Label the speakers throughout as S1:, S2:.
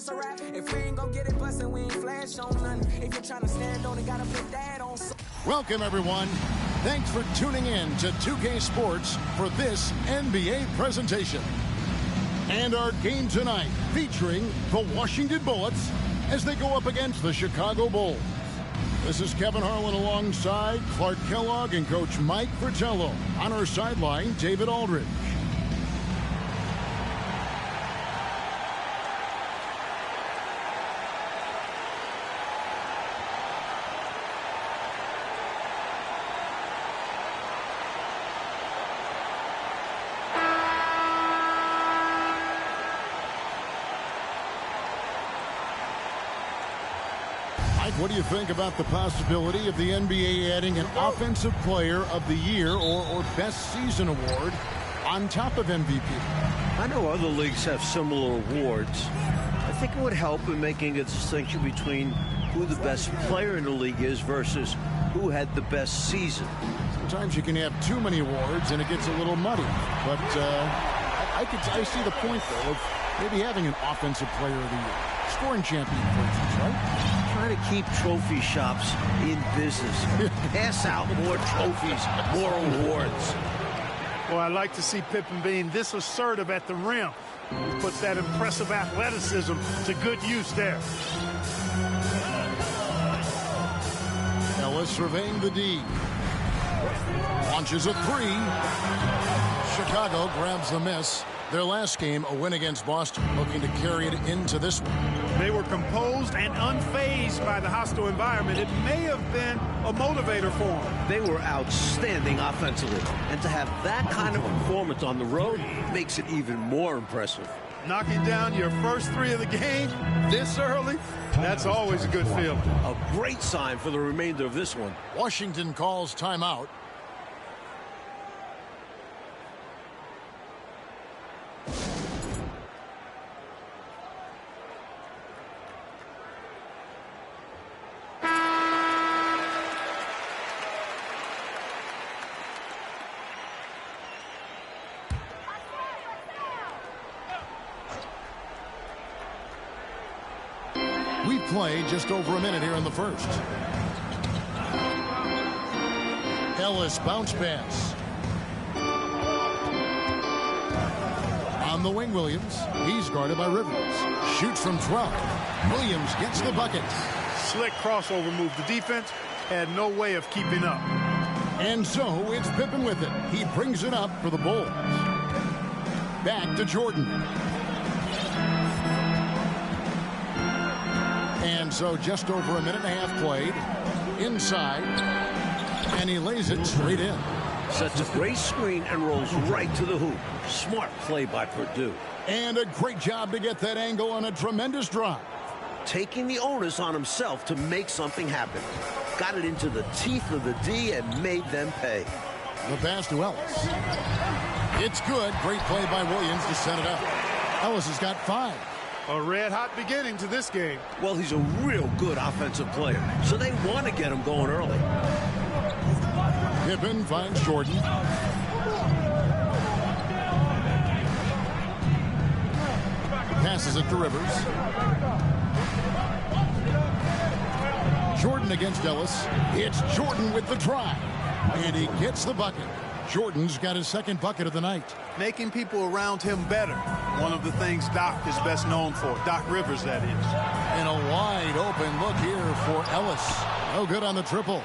S1: that's a wrap. If we ain't gon' get it bustin', we ain't flash on nothing. If you're trying to stand on it, gotta put that on.
S2: Welcome, everyone. Thanks for tuning in to 2K Sports for this NBA presentation. And our game tonight featuring the Washington Bullets as they go up against the Chicago Bulls. This is Kevin Harlan alongside Clark Kellogg and Coach Mike Fratello. On our sideline, David Aldridge. What do you think about the possibility of the NBA adding an Offensive Player of the Year or Best Season award on top of MVP?
S3: I know other leagues have similar awards. I think it would help in making a distinction between who the best player in the league is versus who had the best season.
S2: Sometimes you can have too many awards and it gets a little muddy. But I see the point, though, of maybe having an Offensive Player of the Year. Scoring champion, for instance, right?
S3: Trying to keep trophy shops in business. Pass out more trophies, more awards.
S4: Well, I like to see Pippen being this assertive at the rim. He puts that impressive athleticism to good use there.
S2: Ellis surveying the D. Launches a three. Chicago grabs the miss. Their last game, a win against Boston, looking to carry it into this one.
S4: They were composed and unfazed by the hostile environment. It may have been a motivator for them.
S3: They were outstanding offensively. And to have that kind of performance on the road makes it even more impressive.
S4: Knocking down your first three of the game this early, that's always a good feeling.
S3: A great sign for the remainder of this one.
S2: Washington calls timeout. We play just over a minute here in the first. Ellis bounce pass. On the wing, Williams. He's guarded by Rivers. Shoots from 12. Williams gets the bucket.
S4: Slick crossover move. The defense had no way of keeping up.
S2: And so it's Pippen with it. He brings it up for the Bulls. Back to Jordan. And so just over a minute and a half played. Inside. And he lays it straight in.
S3: Sets a great screen and rolls right to the hoop. Smart play by Purdue.
S2: And a great job to get that angle on a tremendous drive.
S3: Taking the onus on himself to make something happen. Got it into the teeth of the D and made them pay.
S2: The pass to Ellis. It's good. Great play by Williams to set it up. Ellis has got 5.
S4: A red-hot beginning to this game.
S3: Well, he's a real good offensive player, so they want to get him going early.
S2: Pippen finds Jordan. Passes it to Rivers. Jordan against Ellis. It's Jordan with the drive. And he gets the bucket. Jordan's got his second bucket of the night.
S4: Making people around him better. One of the things Doc is best known for. Doc Rivers, that is.
S2: And a wide open look here for Ellis. No good on the triple.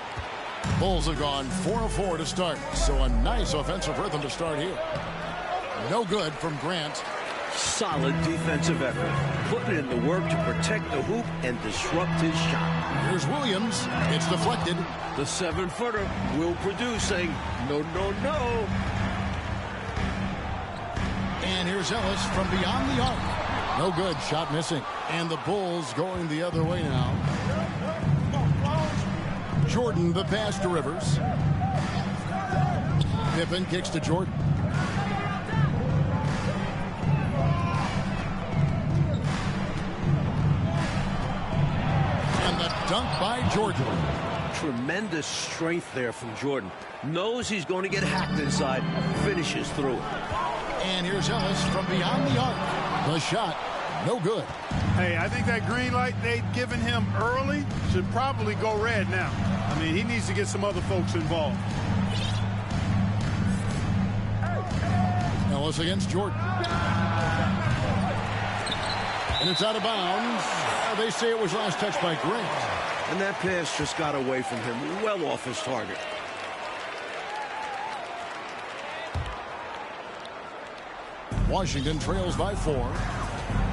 S2: Bulls have gone 4 of 4 to start. So a nice offensive rhythm to start here. No good from Grant.
S3: Solid defensive effort. Putting in the work to protect the hoop and disrupt his shot.
S2: Here's Williams. It's deflected.
S3: The 7-footer will produce, saying, no, no, no.
S2: And here's Ellis from beyond the arc. No good. Shot missing. And the Bulls going the other way now. Jordan, the pass to Rivers. Pippen kicks to Jordan. And the dunk by Jordan.
S3: Tremendous strength there from Jordan. Knows he's going to get hacked inside. Finishes through it.
S2: And here's Ellis from beyond the arc. The shot, no good.
S4: Hey, I think that green light they'd given him early should probably go red now. I mean, he needs to get some other folks involved.
S2: Ellis against Jordan. And it's out of bounds. They say it was last touched by Grant.
S3: And that pass just got away from him, well off his target.
S2: Washington trails by 4.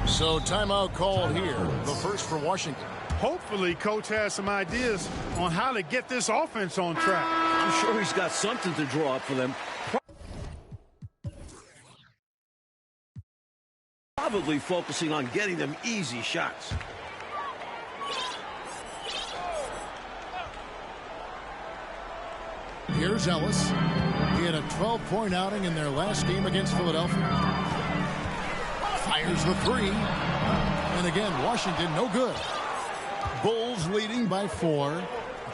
S2: So timeout called here. The first for Washington.
S4: Hopefully, Coach has some ideas on how to get this offense on track.
S3: I'm sure he's got something to draw up for them. Probably focusing on getting them easy shots.
S2: Here's Ellis. He had a 12-point outing in their last game against Philadelphia. Fires the 3. And again, Washington no good. Bulls leading by 4.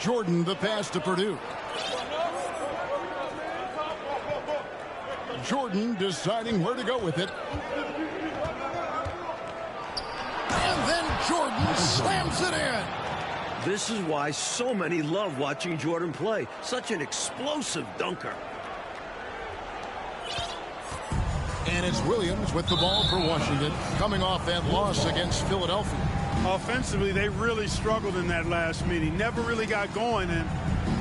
S2: Jordan the pass to Purdue. Jordan deciding where to go with it. And then Jordan slams it in.
S3: This is why so many love watching Jordan play. Such an explosive dunker.
S2: And it's Williams with the ball for Washington, coming off that loss against Philadelphia.
S4: Offensively, they really struggled in that last meeting. Never really got going and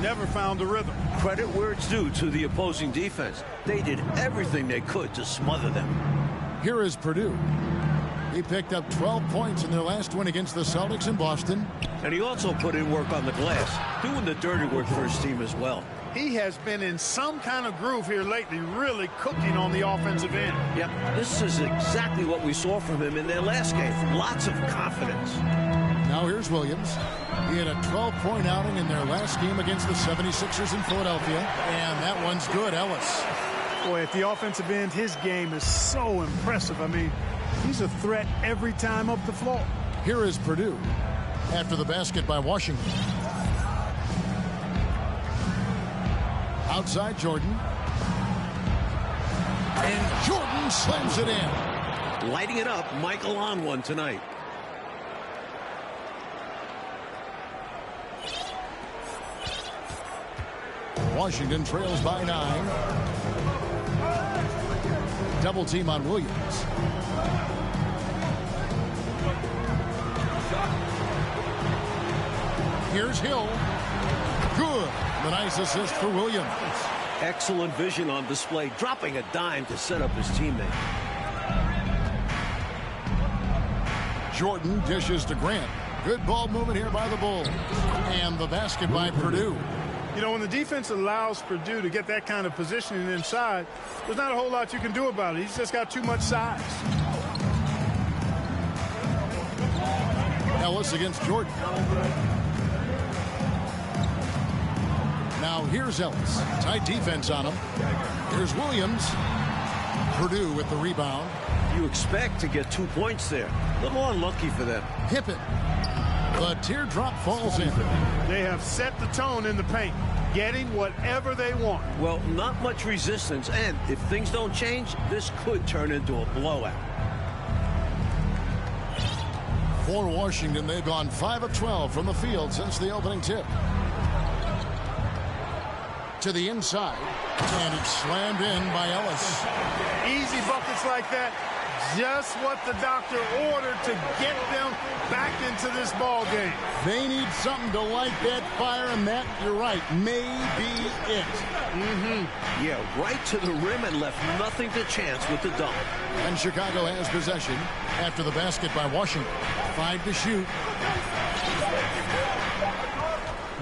S4: never found the rhythm.
S3: Credit where it's due to the opposing defense. They did everything they could to smother them.
S2: Here is Purdue. He picked up 12 points in their last win against the Celtics in Boston.
S3: And he also put in work on the glass, doing the dirty work for his team as well.
S4: He has been in some kind of groove here lately, really cooking on the offensive end.
S3: Yep, this is exactly what we saw from him in their last game. Lots of confidence.
S2: Now here's Williams. He had a 12-point outing in their last game against the 76ers in Philadelphia. And that one's good, Ellis.
S4: Boy, at the offensive end, his game is so impressive. I mean, he's a threat every time up the floor.
S2: Here is Purdue after the basket by Washington. Outside Jordan. And Jordan slams it in.
S3: Lighting it up, Michael on one tonight.
S2: Washington trails by 9. Double team on Williams. Here's Hill. Good. The nice assist for Williams.
S3: Excellent vision on display, dropping a dime to set up his teammate.
S2: Jordan dishes to Grant. Good ball movement here by the Bulls. And the basket by Purdue.
S4: You know, when the defense allows Purdue to get that kind of positioning inside, there's not a whole lot you can do about it. He's just got too much size.
S2: Ellis against Jordan. Now here's Ellis. Tight defense on him. Here's Williams. Purdue with the rebound.
S3: You expect to get 2 points there. A little unlucky for them.
S2: Pippen. The teardrop falls in.
S4: They have set the tone in the paint, getting whatever they want.
S3: Well, not much resistance, and if things don't change, this could turn into a blowout.
S2: For Washington, they've gone 5 of 12 from the field since the opening tip. To the inside, and it's slammed in by Ellis.
S4: Easy buckets like that, just what the doctor ordered to get them back into this ball game.
S2: They need something to light that fire, and that, you're right, may be it.
S3: Yeah, right to the rim and left nothing to chance with the dunk.
S2: And Chicago has possession after the basket by Washington. 5 to shoot.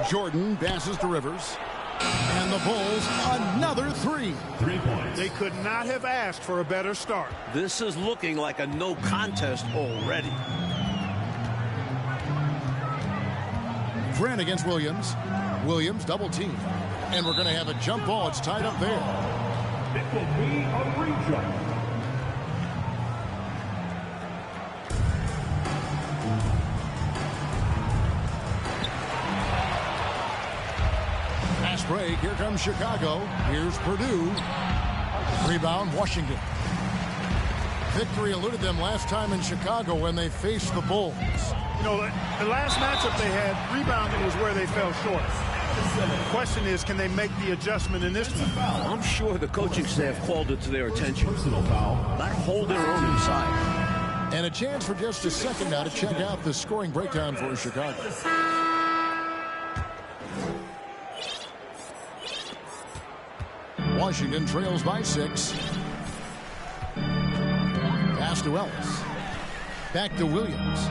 S2: Jordan passes to Rivers. And the Bulls, another 3.
S4: 3 points. They could not have asked for a better start.
S3: This is looking like a no contest already.
S2: Grant against Williams. Williams double team. And we're going to have a jump ball. It's tied up there.
S5: It will be a rejump.
S2: Fast break. Here comes Chicago. Here's Purdue. Rebound, Washington. Victory eluded them last time in Chicago when they faced the Bulls.
S4: You know, the last matchup they had, rebounding was where they fell short. The question is, can they make the adjustment in this one?
S3: I'm sure the coaching staff called it to their attention.
S5: Personal foul.
S3: Not hold their own inside.
S2: And a chance for just a second now to check out the scoring breakdown for Chicago. Washington trails by 6. Pass to Ellis. Back to Williams.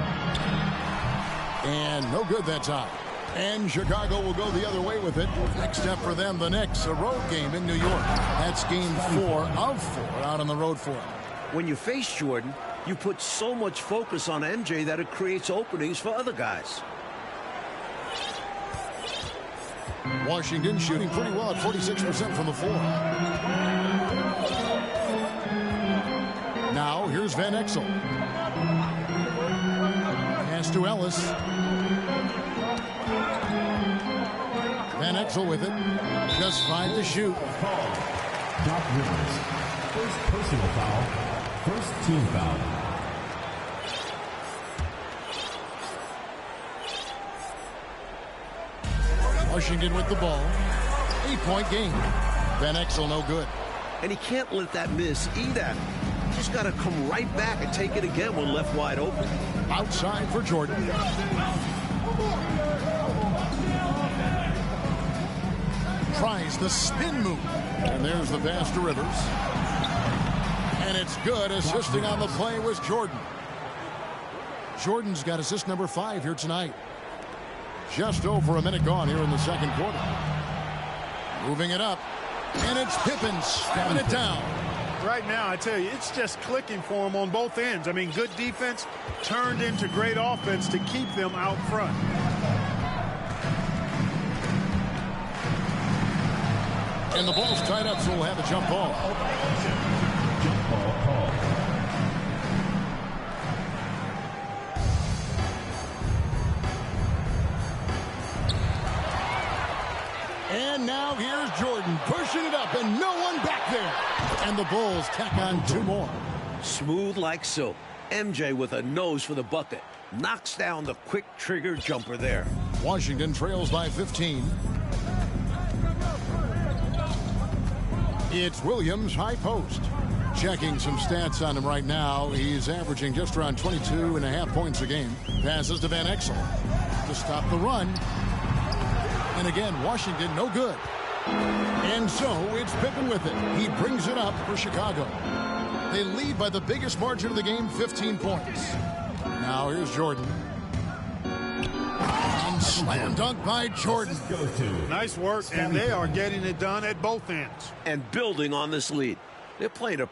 S2: And no good that time. And Chicago will go the other way with it. Next step for them, the Knicks, a road game in New York. That's game 4 of 4 out on the road for them.
S3: When you face Jordan, you put so much focus on MJ that it creates openings for other guys.
S2: Washington shooting pretty well at 46% from the floor. Now, here's Van Exel. Pass to Ellis. Van Exel with it. Just 5 to shoot.
S5: Doc Rivers. First personal foul. First team foul.
S2: Washington with the ball. 8-point game. Van Exel no good.
S3: And he can't let that miss eat at him. He's got to come right back and take it again when left wide open.
S2: Outside for Jordan. Tries the spin move. And there's the pass to Rivers. And it's good. Assisting on the play was Jordan. Jordan's got assist number 5 here tonight. Just over a minute gone here in the second quarter. Moving it up. And it's Pippen stepping it down.
S4: Right now, I tell you, it's just clicking for them on both ends. I mean, good defense turned into great offense to keep them out front.
S2: And the ball's tied up, so we'll have a jump ball.
S5: Jump ball call.
S2: And now here's Jordan pushing it up and no one back there. And the Bulls tack on 2 more.
S3: Smooth like silk. MJ with a nose for the bucket. Knocks down the quick trigger jumper there.
S2: Washington trails by 15. It's Williams, high post. Checking some stats on him right now. He's averaging just around 22.5 points a game. Passes to Van Exel to stop the run. And again, Washington no good. And so it's Pippen with it. He brings it up for Chicago. They lead by the biggest margin of the game, 15 points. Now here's Jordan. And slam dunk by Jordan.
S4: Nice work, and they are getting it done at both ends.
S3: And building on this lead. They're playing a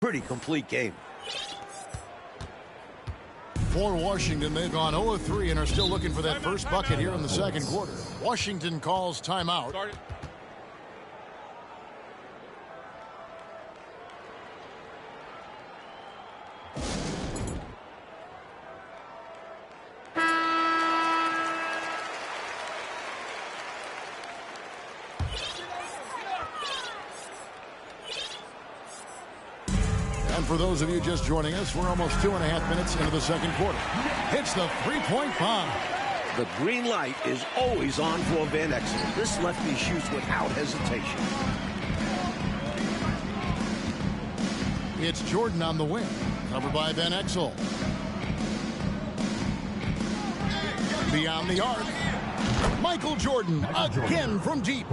S3: pretty complete game.
S2: For Washington, they've gone 0-3 and are still looking for that first bucket here in the second quarter. Washington calls timeout. And for those of you just joining us, we're almost 2.5 minutes into the second quarter. Hits the three-point bomb.
S3: The green light is always on for Van Exel. This lefty shoots without hesitation.
S2: It's Jordan on the wing, covered by Van Exel. Beyond the arc, Michael Jordan again from deep.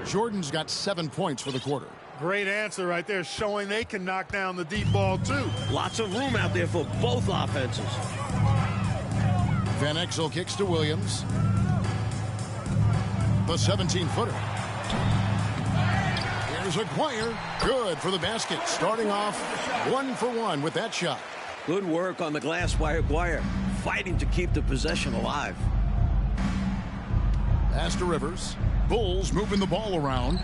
S2: Jordan's got 7 points for the quarter.
S4: Great answer right there, showing they can knock down the deep ball, too.
S3: Lots of room out there for both offenses.
S2: Van Exel kicks to Williams. The 17-footer. Here's Aguirre. Good for the basket. Starting off 1 for 1 with that shot.
S3: Good work on the glass by Aguirre, fighting to keep the possession alive.
S2: Pass to Rivers. Bulls moving the ball around.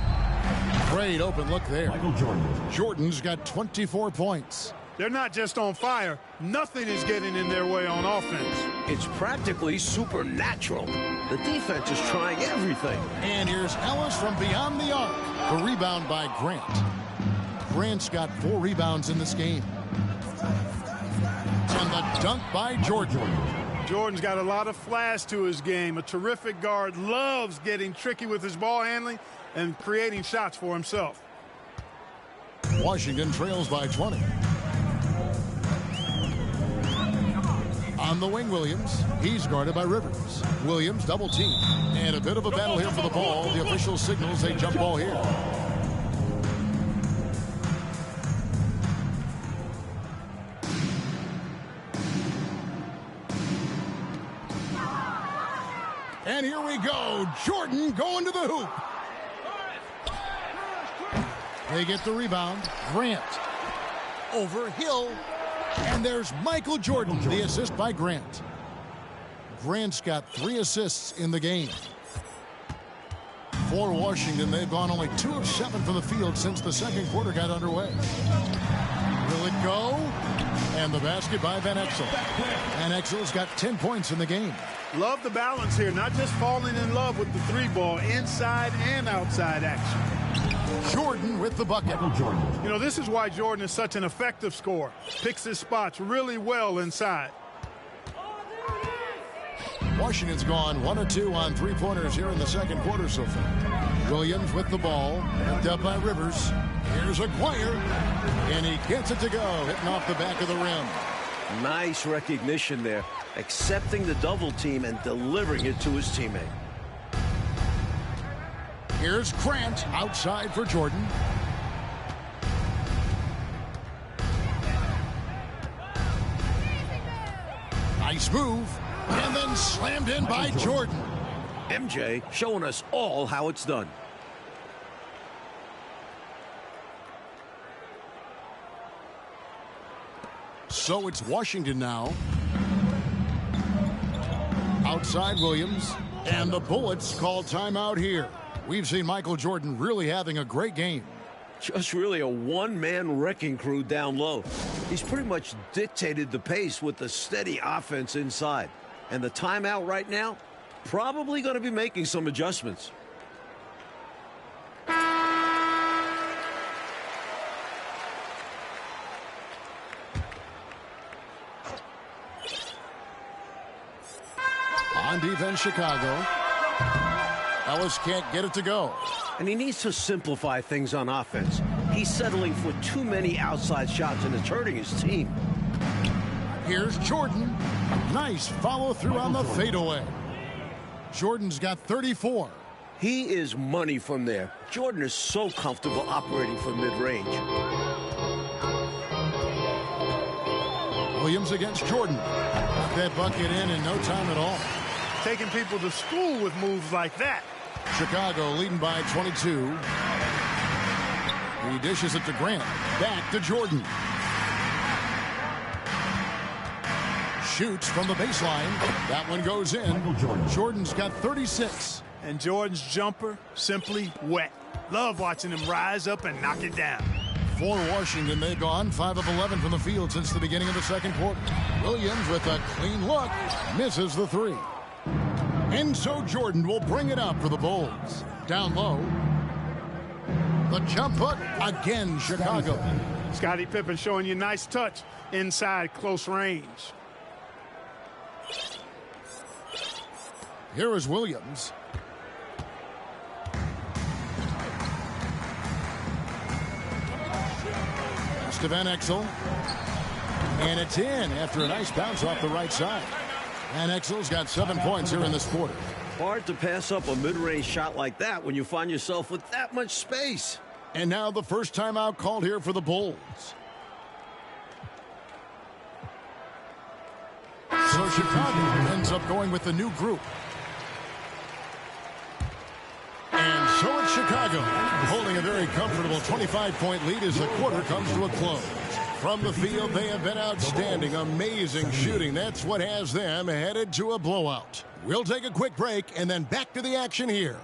S2: Great open look there.
S5: Michael Jordan.
S2: Jordan's got 24 points.
S4: They're not just on fire. Nothing is getting in their way on offense.
S3: It's practically supernatural. The defense is trying everything.
S2: And here's Ellis from beyond the arc. The rebound by Grant. Grant's got 4 rebounds in this game. And the dunk by Jordan.
S4: Jordan's got a lot of flash to his game. A terrific guard, loves getting tricky with his ball handling and creating shots for himself.
S2: Washington trails by 20. On the wing, Williams. He's guarded by Rivers. Williams double team. And a bit of a battle here for the ball. The official signals a jump ball here. And here we go. Jordan going to the hoop. They get the rebound. Grant over Hill. And there's Michael Jordan, the assist by Grant. Grant's got 3 assists in the game. For Washington, they've gone only 2 of 7 from the field since the second quarter got underway. Will it go? And the basket by Van Exel. Van Exel's got 10 points in the game.
S4: Love the balance here, not just falling in love with the 3-ball, inside and outside action.
S2: Jordan with the bucket.
S4: You know, this is why Jordan is such an effective scorer. Picks his spots really well inside.
S2: Washington's gone 1 or 2 on 3-pointers here in the second quarter so far. Williams with the ball, picked up by Rivers. Here's Aguirre, and he gets it to go, hitting off the back of the rim.
S3: Nice recognition there, accepting the double team and delivering it to his teammate.
S2: Here's Grant outside for Jordan. Nice move, and then slammed in by Jordan.
S3: MJ showing us all how it's done.
S2: So it's Washington now. Outside Williams, and the Bullets call timeout here. We've seen Michael Jordan really having a great game.
S3: Just really a one-man wrecking crew down low. He's pretty much dictated the pace with the steady offense inside. And the timeout right now, probably going to be making some adjustments.
S2: On defense, Chicago. Ellis can't get it to go.
S3: And he needs to simplify things on offense. He's settling for too many outside shots, and it's hurting his team.
S2: Here's Jordan. Nice follow-through on the fadeaway. Jordan's got 34.
S3: He is money from there. Jordan is so comfortable operating from mid-range.
S2: Williams against Jordan. Got that bucket in no time at all.
S4: Taking people to school with moves like that.
S2: Chicago leading by 22. He dishes it to Grant. Back to Jordan. Shoots from the baseline. That one goes in. Jordan's got 36.
S4: And Jordan's jumper, simply wet. Love watching him rise up and knock it down.
S2: For Washington, they've gone 5 of 11 from the field since the beginning of the second quarter. Williams with a clean look. Misses the three. And so Jordan will bring it up for the Bulls. Down low. The jump hook. Again, Chicago.
S4: Scottie Pippen showing you nice touch inside close range.
S2: Here is Williams. To Van Exel. And it's in after a nice bounce off the right side. Van Exel's got 7 points here in this quarter.
S3: Hard to pass up a mid-range shot like that when you find yourself with that much space.
S2: And now the first timeout called here for the Bulls. So Chicago ends up going with the new group. And so it's Chicago, holding a very comfortable 25-point lead as the quarter comes to a close. From the field, they have been outstanding, amazing shooting. That's what has them headed to a blowout. We'll take a quick break and then back to the action here.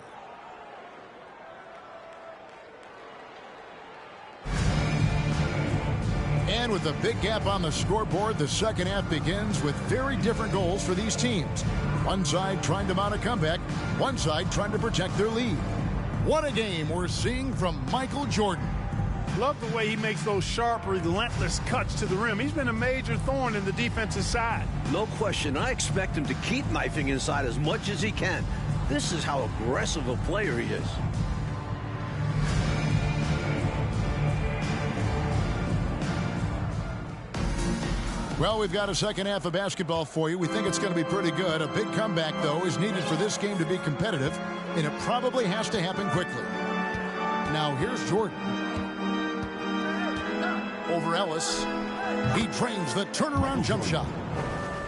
S2: And with a big gap on the scoreboard, the second half begins with very different goals for these teams. One side trying to mount a comeback, one side trying to protect their lead. What a game we're seeing from Michael Jordan.
S4: Love the way he makes those sharp, relentless cuts to the rim. He's been a major thorn in the defensive side.
S3: No question. I expect him to keep knifing inside as much as he can. This is how aggressive a player he is.
S2: Well, we've got a second half of basketball for you. We think it's going to be pretty good. A big comeback, though, is needed for this game to be competitive, and it probably has to happen quickly. Now, here's Jordan. Over Ellis. He trains the turnaround jump shot.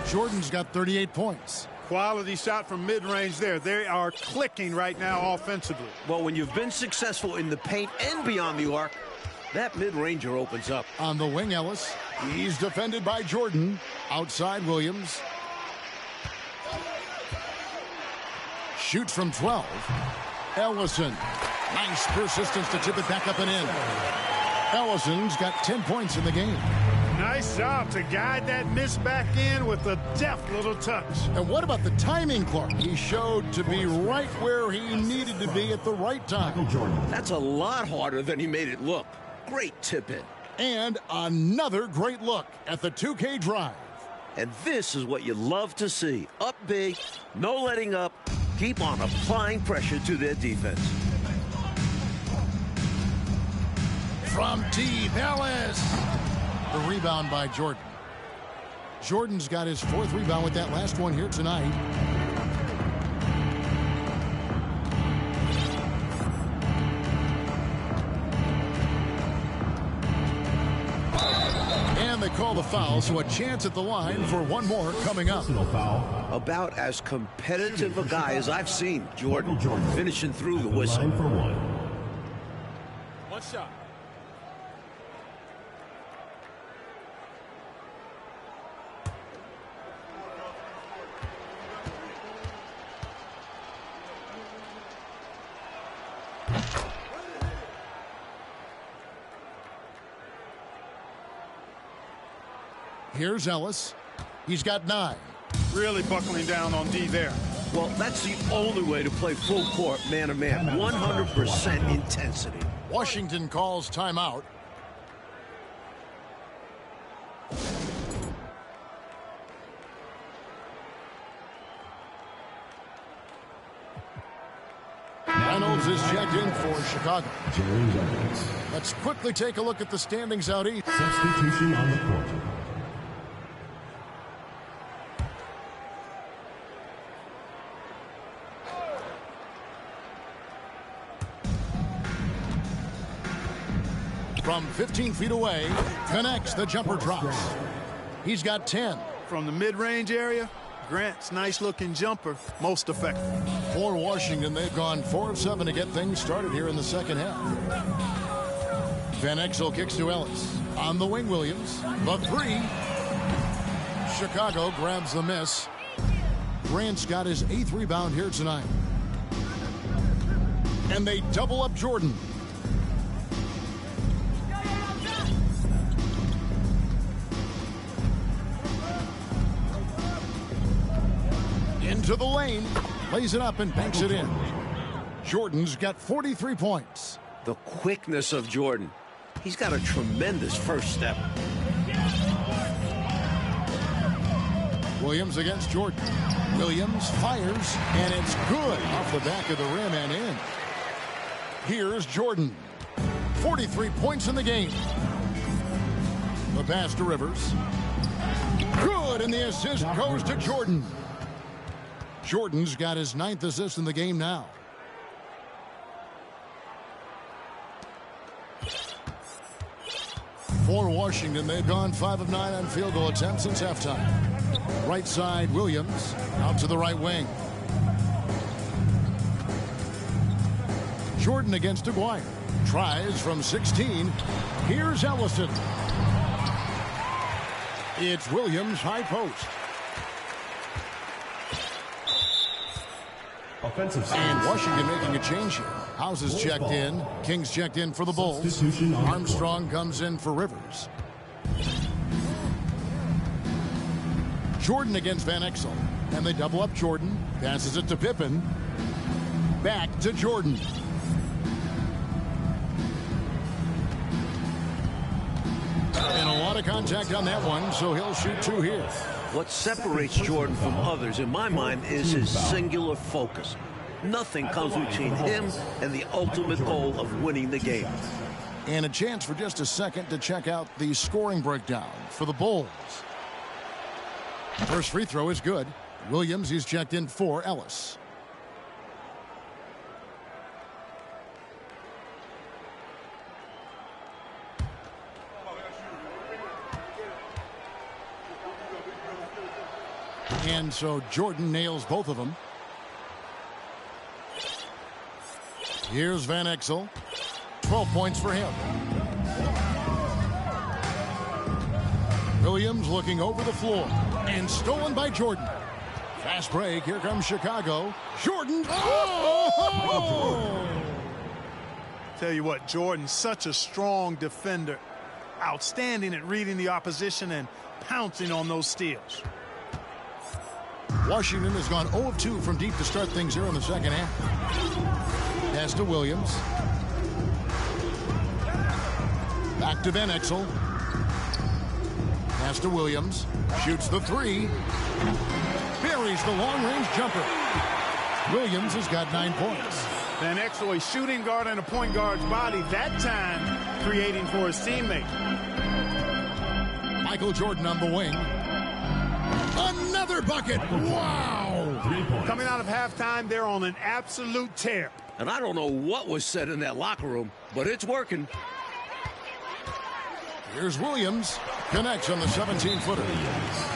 S2: Jordan's got 38 points.
S4: Quality shot from mid-range there. They are clicking right now offensively.
S3: Well, when you've been successful in the paint and beyond the arc, that mid-ranger opens up.
S2: On the wing, Ellis. He's defended by Jordan. Outside, Williams. Shoots from 12. Ellison. Nice persistence to tip it back up and in. Ellison's got 10 points in the game.
S4: Nice job to guide that miss back in with a deft little touch.
S2: And what about the timing, Clark? He showed to be right where he needed to be at the right time.
S3: That's a lot harder than he made it look. Great tip in.
S2: And another great look at the 2K drive.
S3: And this is what you love to see. Up big, no letting up, keep on applying pressure to their defense.
S2: From deep, Ellis. The rebound by Jordan. Jordan's got his 4th rebound with that last one here tonight. And they call the foul, so a chance at the line for one more coming up.
S3: About as competitive a guy as I've seen, Jordan, finishing through the whistle.
S4: One shot.
S2: Here's Ellis. He's got 9.
S4: Really buckling down on D there.
S3: Well, that's the only way to play full court, man-to-man. 100% intensity.
S2: Washington calls timeout. Reynolds is checked in for Chicago. Let's quickly take a look at the standings out east.
S5: Substitution on the court.
S2: From 15 feet away, connects, the jumper drops. He's got 10.
S4: From the mid-range area, Grant's nice-looking jumper, most effective.
S2: For Washington, they've gone 4 of 7 to get things started here in the second half. Van Exel kicks to Ellis. On the wing, Williams. The three. Chicago grabs the miss. Grant's got his 8th rebound here tonight. And they double up Jordan. Into the lane. Lays it up and banks it in. Jordan's got 43 points.
S3: The quickness of Jordan. He's got a tremendous first step.
S2: Williams against Jordan. Williams fires, and it's good off the back of the rim and in. Here's Jordan. 43 points in the game. The pass to Rivers. Good, and the assist goes to Jordan. Jordan's got his 9th assist in the game now. For Washington, they've gone 5 of 9 on field goal attempts since halftime. Right side, Williams. Out to the right wing. Jordan against Aguirre. Tries from 16. Here's Ellison. It's Williams, high post.
S5: Offensive
S2: And Washington making a change here. House is checked in. King's checked in for the Bulls. Armstrong comes in for Rivers. Jordan against Van Exel. And they double up Jordan. Passes it to Pippen. Back to Jordan. And a lot of contact on that one, so he'll shoot 2 here.
S3: What separates Jordan from others, in my mind, is his singular focus. Nothing comes between him and the ultimate goal of winning the game.
S2: And a chance for just a second to check out the scoring breakdown for the Bulls. First free throw is good. Williams, he's checked in for Ellis. And so Jordan nails both of them. Here's Van Exel. 12 points for him. Williams looking over the floor. And stolen by Jordan. Fast break. Here comes Chicago. Jordan. Oh!
S4: Tell you what, Jordan's such a strong defender. Outstanding at reading the opposition and pouncing on those steals.
S2: Washington has gone 0 of 2 from deep to start things here in the second half. Pass to Williams. Back to Van Exel. Pass to Williams. Shoots the 3. Buries the long-range jumper. Williams has got 9 points.
S4: Van Exel, a shooting guard and a point guard's body, that time creating for his teammate.
S2: Michael Jordan on the wing. Another bucket. Wow.
S4: Coming out of halftime, they're on an absolute tear.
S3: And I don't know what was said in that locker room, but it's working.
S2: Here's Williams. Connects on the 17-footer.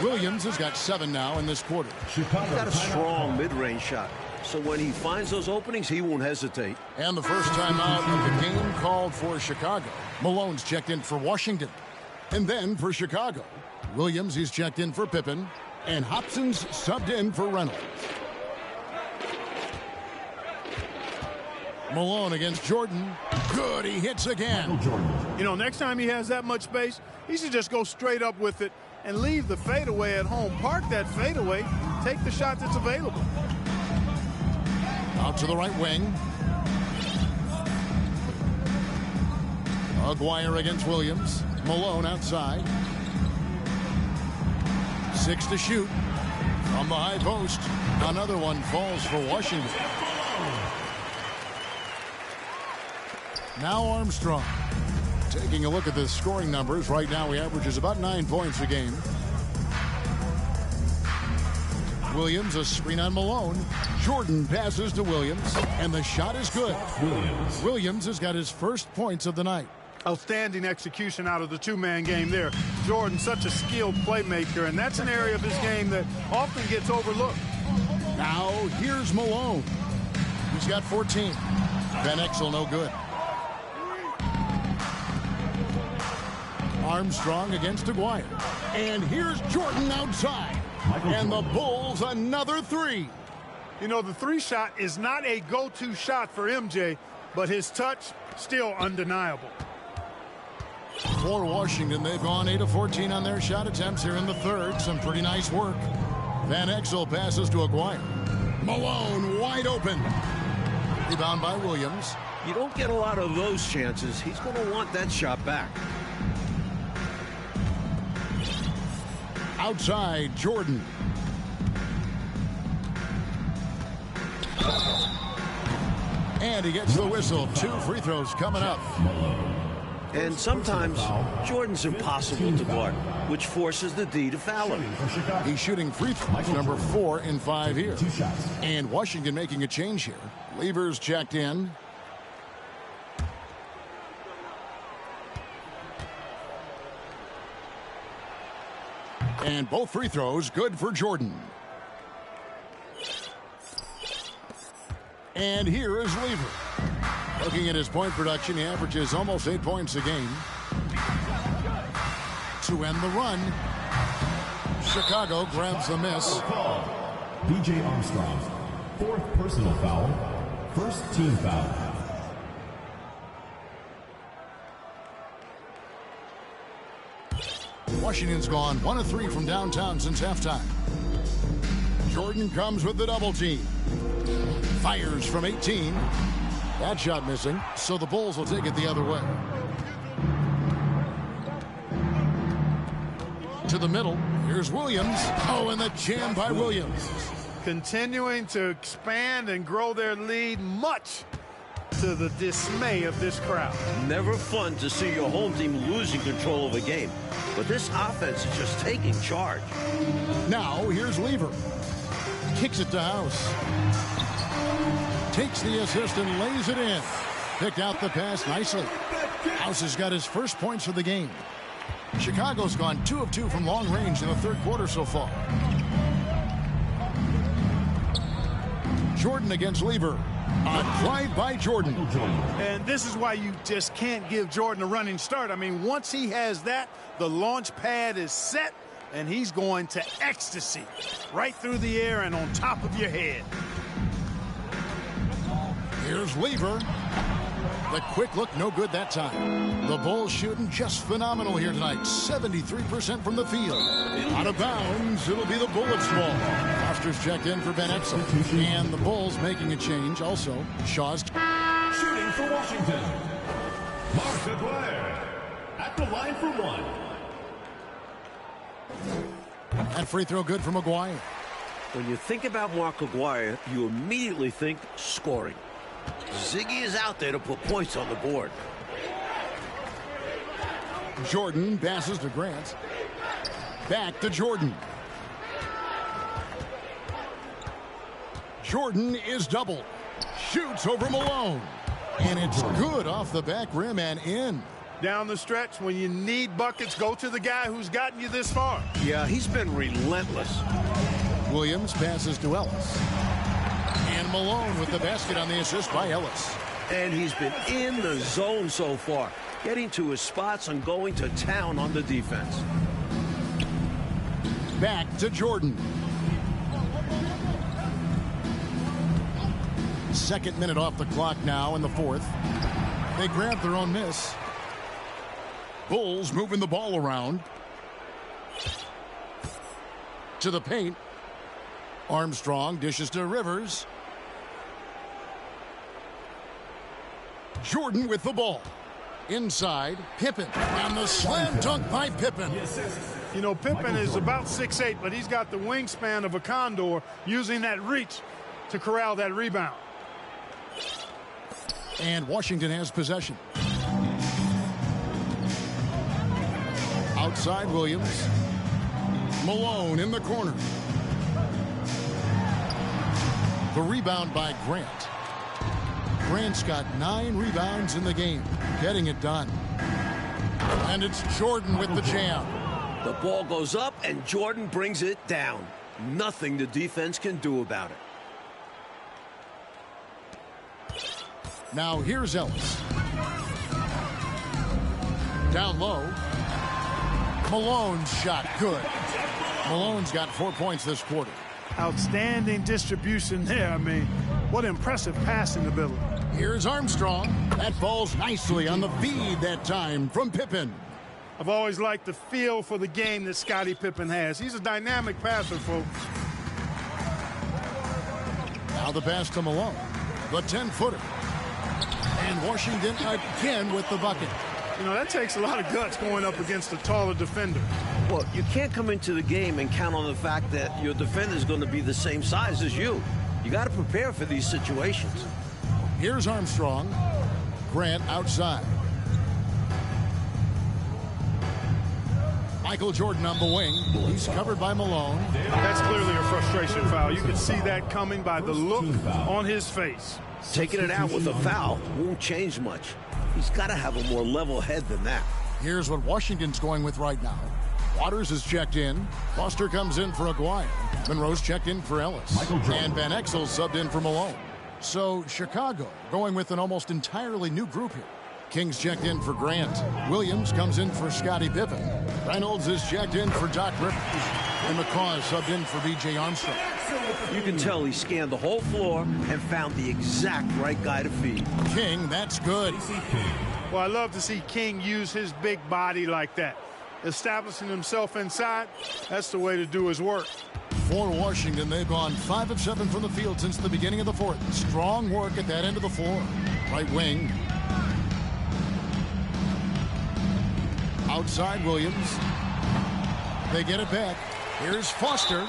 S2: Williams has got 7 now in this quarter.
S3: He's got a strong mid-range shot. So when he finds those openings, he won't hesitate.
S2: And the first time out of the game called for Chicago. Malone's checked in for Washington. And then for Chicago, Williams, he's checked in for Pippen. And Hobson's subbed in for Reynolds. Malone against Jordan. Good, he hits again.
S4: You know, next time he has that much space, he should just go straight up with it and leave the fadeaway at home. Park that fadeaway, take the shot that's available.
S2: Out to the right wing. Aguirre against Williams. Malone outside. 6 to shoot. From the high post. Another one falls for Washington. Now Armstrong. Taking a look at the scoring numbers. Right now he averages about 9 points a game. Williams, a screen on Malone. Jordan passes to Williams. And the shot is good. Williams has got his first points of the night.
S4: Outstanding execution out of the two-man game there. Jordan, such a skilled playmaker, and that's an area of his game that often gets overlooked.
S2: Now here's Malone. He's got 14. Van Exel no good. Armstrong against Aguirre. And here's Jordan outside. And the Bulls another three.
S4: You know, the three shot is not a go-to shot for MJ, but his touch still undeniable.
S2: For Washington, they've gone 8 of 14 on their shot attempts here in the third. Some pretty nice work. Van Exel passes to Aguirre. Malone wide open. Rebound by Williams.
S3: You don't get a lot of those chances. He's going to want that shot back.
S2: Outside, Jordan. And he gets the whistle. 2 free throws coming up.
S3: And sometimes Jordan's impossible to guard, which forces the D to foul him.
S2: He's shooting free throws, number 4 in 5 here. And Washington making a change here. Levers checked in. And both free throws good for Jordan. And here is Lever. Looking at his point production, he averages almost 8 points a game. To end the run, Chicago grabs the miss.
S5: B.J. Armstrong, 4th personal foul, 1st team foul.
S2: Washington's gone 1 of 3 from downtown since halftime. Jordan comes with the double team. Fires from 18. That shot missing, so the Bulls will take it the other way. To the middle, here's Williams. Oh, and the jam by Williams.
S4: Continuing to expand and grow their lead, much to the dismay of this crowd.
S3: Never fun to see your home team losing control of a game, but this offense is just taking charge.
S2: Now, here's Lever. Kicks it to House. Takes the assist and lays it in. Picked out the pass nicely. House has got his first points of the game. Chicago's gone 2 of 2 from long range in the third quarter so far. Jordan against Lever. A drive by Jordan.
S4: And this is why you just can't give Jordan a running start. I mean, once he has that, the launch pad is set, and he's going to ecstasy right through the air and on top of your head.
S2: Here's Lever. The quick look, no good that time. The Bulls shooting just phenomenal here tonight. 73% from the field. Out of bounds, it'll be the Bullets' ball. Foster's checked in for Van Exel. And the Bulls making a change also. Shaw's
S5: Shooting for Washington, Mark Aguirre at the line for 1.
S2: That free throw good from Aguirre.
S3: When you think about Mark Aguirre, you immediately think scoring. Ziggy is out there to put points on the board.
S2: Jordan passes to Grant. Back to Jordan. Jordan is doubled. Shoots over Malone. And it's good off the back rim and in.
S4: Down the stretch, when you need buckets, go to the guy who's gotten you this far.
S3: Yeah, he's been relentless.
S2: Williams passes to Ellis. And Malone with the basket on the assist by Ellis.
S3: And he's been in the zone so far, getting to his spots and going to town on the defense.
S2: Back to Jordan. Second minute off the clock now in the fourth. They grab their own miss. Bulls moving the ball around. To the paint. Armstrong dishes to Rivers. Jordan with the ball. Inside, Pippen. And the slam dunk by Pippen.
S4: You know, Pippen is about 6'8", but he's got the wingspan of a condor, using that reach to corral that rebound.
S2: And Washington has possession. Outside Williams. Malone in the corner. The rebound by Grant. Grant's got 9 rebounds in the game, getting it done. And it's Jordan with the jam.
S3: The ball goes up, and Jordan brings it down. Nothing the defense can do about it.
S2: Now here's Ellis. Down low. Malone's shot, good. Malone's got 4 points this quarter.
S4: Outstanding distribution there. I mean, what impressive passing ability.
S2: Here's Armstrong. That falls nicely on the feed that time from Pippen.
S4: I've always liked the feel for the game that Scottie Pippen has. He's a dynamic passer, folks.
S2: Now the pass to Malone. The 10-footer. And Washington again with the bucket.
S4: You know, that takes a lot of guts going up against a taller defender.
S3: Well, you can't come into the game and count on the fact that your defender is going to be the same size as you. You got to prepare for these situations.
S2: Here's Armstrong. Grant outside. Michael Jordan on the wing. He's covered by Malone.
S4: That's clearly a frustration foul. You can see that coming by the look on his face.
S3: Taking it out with a foul won't change much. He's got to have a more level head than that.
S2: Here's what Washington's going with right now. Waters is checked in. Foster comes in for Aguirre. Monroe's checked in for Ellis. And Van Exel subbed in for Malone. So Chicago going with an almost entirely new group here. King's checked in for Grant. Williams comes in for Scottie Pippen. Reynolds is checked in for Doc Rivers. And McCaw is subbed in for B.J. Armstrong.
S3: You can tell he scanned the whole floor and found the exact right guy to feed.
S2: King, that's good.
S4: Well, I love to see King use his big body like that. Establishing himself inside, that's the way to do his work.
S2: For Washington, they've gone 5 of 7 from the field since the beginning of the fourth. Strong work at that end of the floor. Right wing. Outside Williams. They get it back. Here's Foster.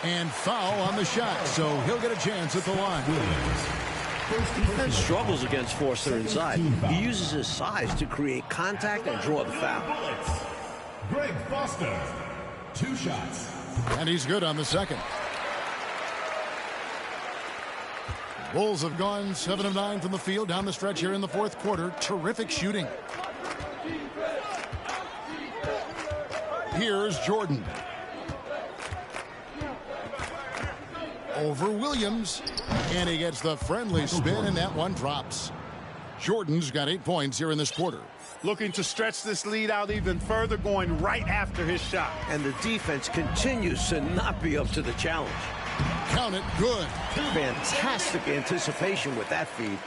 S2: And foul on the shot, so he'll get a chance at the line.
S3: Defense struggles against Foster inside. He uses his size to create contact and draw the foul.
S5: Greg Foster, 2 shots.
S2: And he's good on the second. Bulls have gone 7 of 9 from the field down the stretch here in the fourth quarter. Terrific shooting. Here's Jordan. Over Williams. And he gets the friendly spin, and that one drops. Jordan's got 8 points here in this quarter.
S4: Looking to stretch this lead out even further, going right after his shot.
S3: And the defense continues to not be up to the challenge.
S2: Count it, good.
S3: Fantastic anticipation with that feed.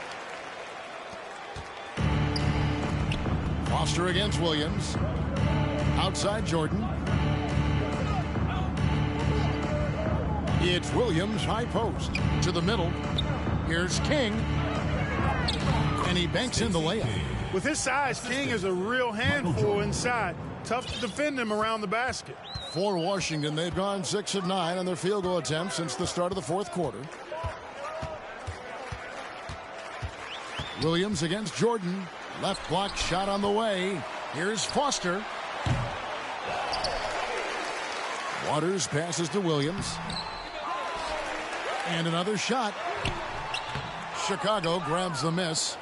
S2: Foster against Williams. Outside Jordan. It's Williams, high post. To the middle. Here's King. And he banks in the layup.
S4: With his size, King is a real handful inside. Tough to defend him around the basket.
S2: For Washington, they've gone 6 of 9 on their field goal attempts since the start of the fourth quarter. Williams against Jordan. Left block shot on the way. Here's Foster. Waters passes to Williams. And another shot. Chicago grabs the miss.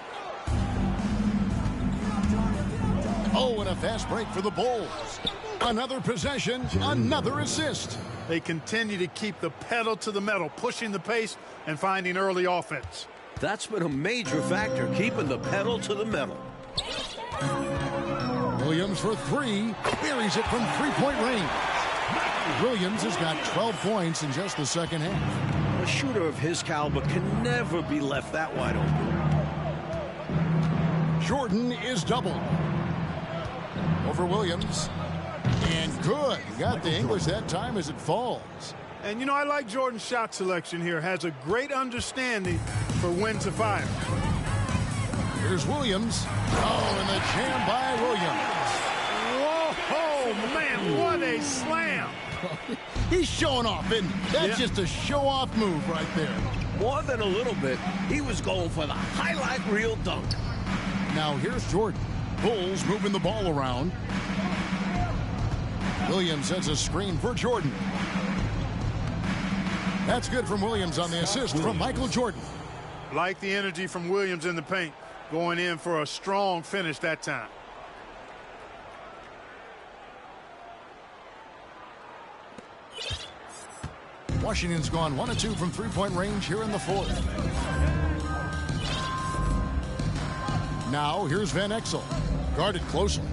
S2: Oh, and a fast break for the Bulls. Another possession, another assist.
S4: They continue to keep the pedal to the metal, pushing the pace and finding early offense.
S3: That's been a major factor, keeping the pedal to the metal.
S2: Williams for 3. Buries it from 3-point range. Williams has got 12 points in just the second half.
S3: A shooter of his caliber can never be left that wide open.
S2: Jordan is doubled. Over Williams. And good. Got the English that time as it falls.
S4: And, you know, I like Jordan's shot selection here. Has a great understanding for when to fire.
S2: Here's Williams. Oh, and the jam by Williams.
S4: Whoa, man, what a slam.
S2: He's showing off, and that's just a show-off move right there.
S3: More than a little bit. He was going for the highlight reel dunk.
S2: Now here's Jordan. Bulls moving the ball around. Williams sends a screen for Jordan. That's good from Williams on the assist from Michael Jordan.
S4: Like the energy from Williams in the paint. Going in for a strong finish that time.
S2: Washington's gone 1 of 2 from 3-point range here in the fourth. Now here's Van Exel. Guarded closely.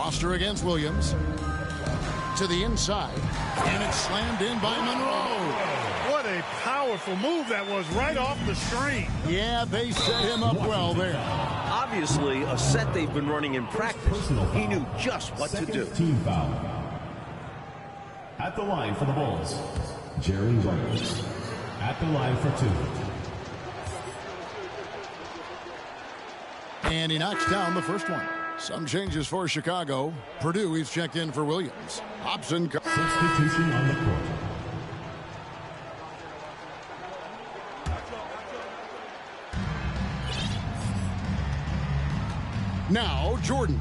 S2: Foster against Williams. To the inside. And it's slammed in by Monroe.
S4: What a powerful move that was right off the string.
S2: Yeah, they set him up well there.
S3: Obviously, a set they've been running in practice. He knew just what to do.
S5: Team foul. At the line for the Bulls, Jerry Rivers. At the line for 2.
S2: And he knocks down the first one. Some changes for Chicago. Purdue, he's checked in for Williams. Hobson.
S5: Substitution on the court.
S2: Now, Jordan.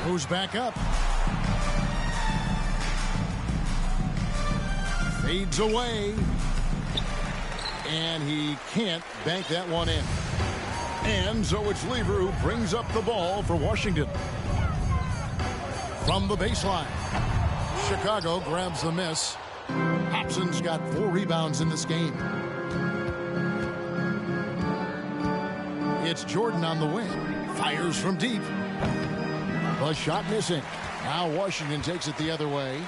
S2: Goes back up. Fades away. And he can't bank that one in. And so it's Lever who brings up the ball for Washington. From the baseline. Chicago grabs the miss. Hobson's got 4 rebounds in this game. It's Jordan on the wing. Fires from deep. The shot missing. Now Washington takes it the other way.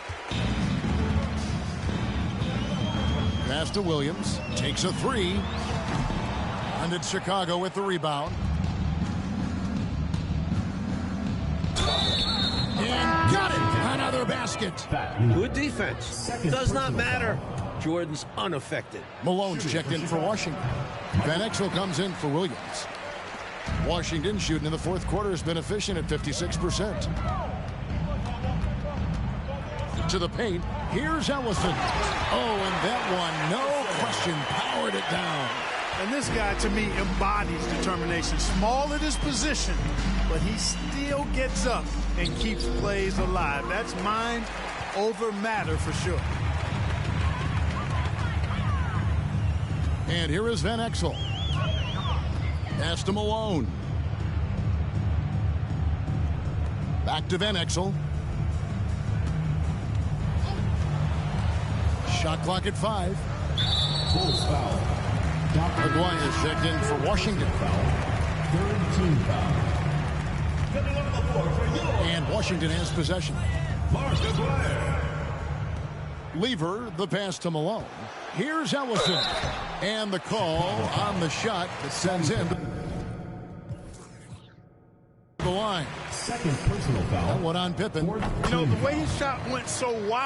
S2: Pass to Williams. Takes a 3. And it's Chicago with the rebound. And got it! Another basket.
S3: Good defense. Does not matter. Jordan's unaffected.
S2: Malone's checked in for Washington. Van Exel comes in for Williams. Washington shooting in the fourth quarter has been efficient at 56%. To the paint. Here's Ellison. Oh, and that one, no question, powered it down.
S4: And this guy, to me, embodies determination. Small at his position, but he still gets up and keeps plays alive. That's mind over matter for sure.
S2: And here is Van Exel. Pass to Malone. Back to Van Exel. Shot clock at 5.
S5: Bulls foul.
S2: Maguire checked in for Washington.
S5: Third team foul.
S2: And Washington has possession. Lever, the pass to Malone. Here's Ellison. And the call on the shot that sends him to the line.
S5: Second personal foul.
S2: That one on Pippen.
S4: You know, the way his shot went so wild.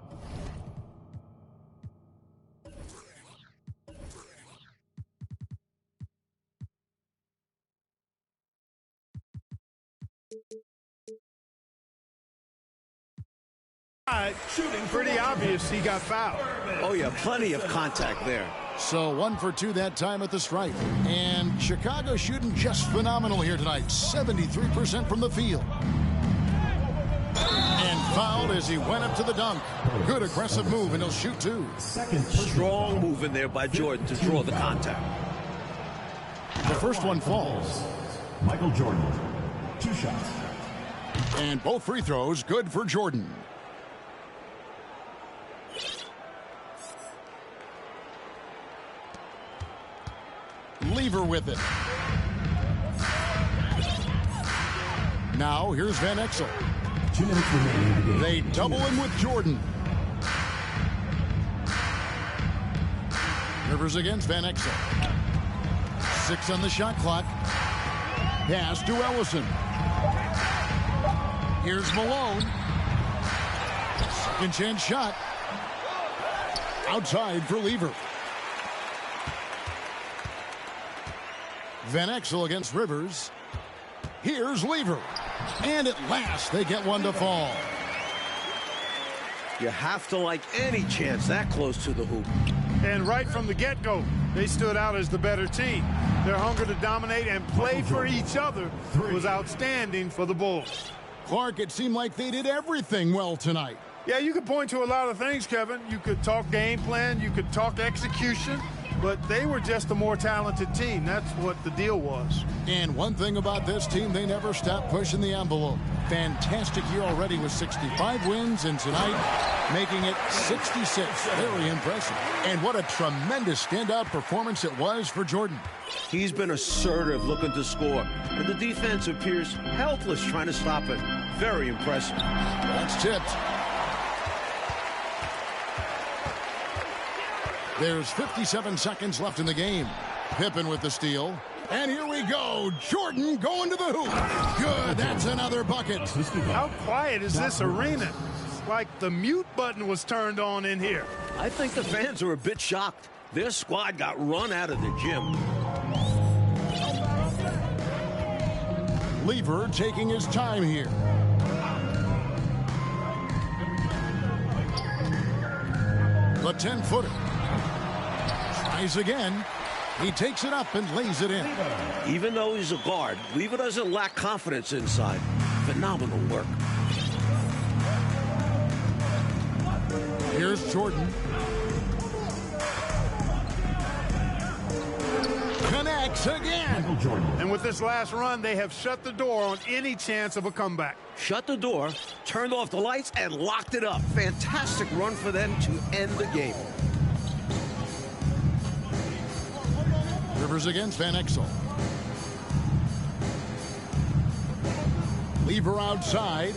S4: Shooting pretty obvious he got fouled.
S3: Oh, yeah, plenty of contact there.
S2: So 1 for 2 that time at the stripe. And Chicago shooting just phenomenal here tonight. 73% from the field. And fouled as he went up to the dunk. Good aggressive move, and he'll shoot 2.
S3: Strong move in there by Jordan to draw the contact.
S2: The first one falls.
S5: Michael Jordan. 2 shots.
S2: And both free throws good for Jordan. Lever with it. Now here's Van Exel.
S5: 2 minutes remaining in the game.
S2: They double him with Jordan. Rivers against Van Exel. 6 on the shot clock. Pass to Ellison. Here's Malone. Second chance shot. Outside for Lever. Van Exel against Rivers. Here's Lever. And at last, they get one to fall.
S3: You have to like any chance that close to the hoop.
S4: And right from the get-go, they stood out as the better team. Their hunger to dominate and play for each other was outstanding for the Bulls.
S2: Clark, it seemed like they did everything well tonight.
S4: Yeah, you could point to a lot of things, Kevin. You could talk game plan. You could talk execution. but they were just a more talented team. That's what the deal was.
S2: And one thing about this team, they never stopped pushing the envelope. Fantastic year already with 65 wins, and tonight making it 66. Very impressive. And what a tremendous standout performance it was for Jordan.
S3: He's been assertive, looking to score, and the defense appears helpless trying to stop it. Very impressive.
S2: That's tipped. There's 57 seconds left in the game. Pippen with the steal. And here we go. Jordan going to the hoop. Good. That's another bucket.
S4: How quiet is this arena? It's like the mute button was turned on in here.
S3: I think the fans are a bit shocked. Their squad got run out of the gym.
S2: Lever taking his time here. The 10-footer. Tries again. He takes it up and lays it in.
S3: Even though he's a guard, Lever doesn't lack confidence inside. Phenomenal work.
S2: Here's Jordan. Connects again.
S4: And with this last run, they have shut the door on any chance of a comeback.
S3: Shut the door, turned off the lights, and locked it up. Fantastic run for them to end the game.
S2: Rivers against Van Exel. Lever outside.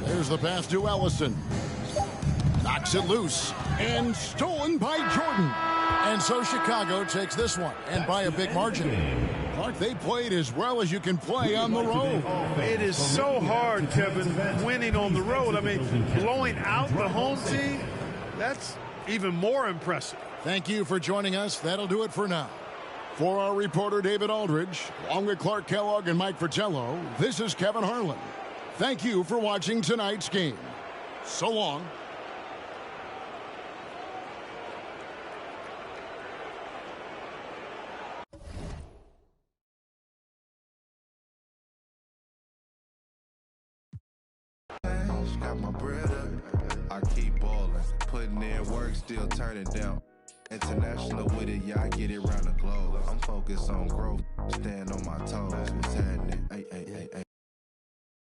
S2: There's the pass to Ellison. Knocks it loose. And stolen by Jordan. And so Chicago takes this one. And by a big margin. Clark, they played as well as you can play on the road.
S4: It is so hard, Kevin, winning on the road. I mean, blowing out the home team, that's even more impressive.
S2: Thank you for joining us. That'll do it for now. For our reporter, David Aldridge, along with Clark Kellogg and Mike Fratello, this is Kevin Harlan. Thank you for watching tonight's game. So long.
S6: Got my bread up, I keep ballin', putting in work, still turning down. International with it, yeah, I get it round the globe. I'm focused on growth, stand